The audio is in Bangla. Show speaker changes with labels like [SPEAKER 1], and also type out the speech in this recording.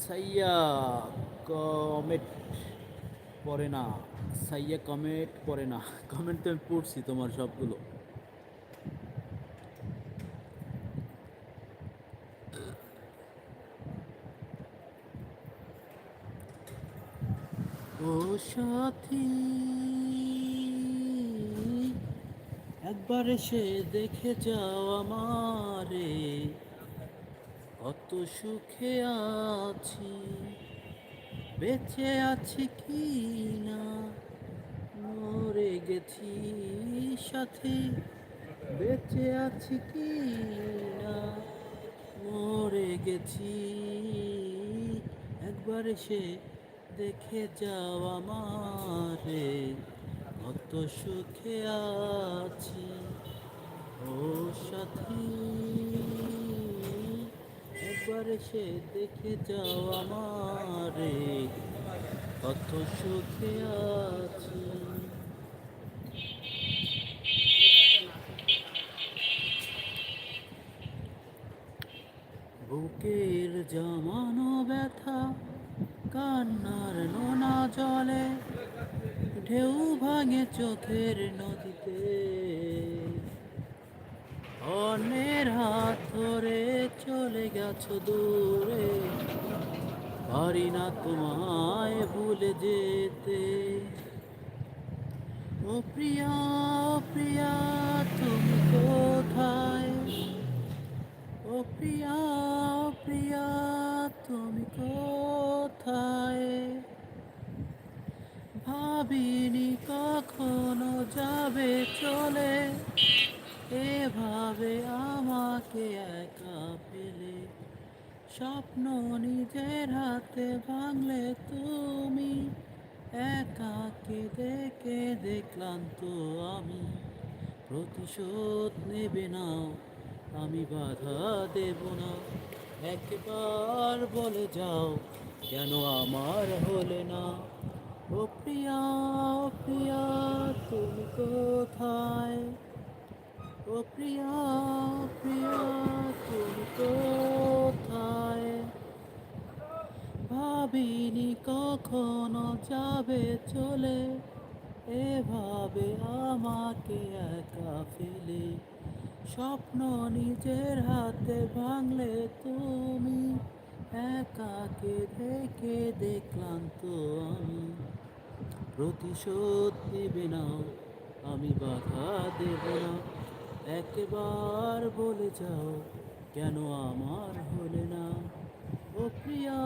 [SPEAKER 1] সাইয়া কমেট পড়ে না। সাইয়া কমেট পড়ে না। কমেন্ট তো আমি পড়ছি তোমার সবগুলো। ও সাথী, একবার এসে দেখে যাও আমারে, কত সুখে আছি, বেঁচে আছি কি না মরে গেছি সাথী, বেঁচে আছি কি না মরে গেছি, একবার এসে দেখে যাও আমারে, কত সুখে আছি। ও সাথী, একবার এসে দেখে যাও আমারে, কত সুখে আছি। বুকের জমানো ব্যথা কান্নার নোনা জলে, ঢেউ ভাঙে চোখের নদীতে, অন্যের হাত ধরে চলে গেছো দূরে, পারি না তোমায় ভুলে যেতে। ও প্রিয়া, ও প্রিয়া, তুমি কোথায়? ও প্রিয়া, ও প্রিয়া, তুমি কোথায়? ভাবিনি কখনো যাবে চলে, এভাবে আমাকে একা ফেলে। স্বপ্ন নিজের হাতে ভাঙলে তুমি, একা কেঁদে কেঁদে ক্লান্ত আমি। প্রতিশোধ নেবে না, আমি বাধা দেব না, একবার বলে যাও কেন আমার হলে না। ও প্রিয়া, ও প্রিয়া, তুমি কোথায়? ও প্রিয়া, ও প্রিয়া, তুমি কোথায়? ভাবিনি কখনো যাবে চলে, এভাবে আমাকে একা ফেলে। স্বপ্ন নিজের হাতে ভাঙলে তুমি, একা কেঁদে কেঁদে ক্লান্ত আমি। প্রতিশোধ নেবে না, আমি বাধা দেব না, একবার বলে যাও কেন আমার হলে না। ও প্রিয়া,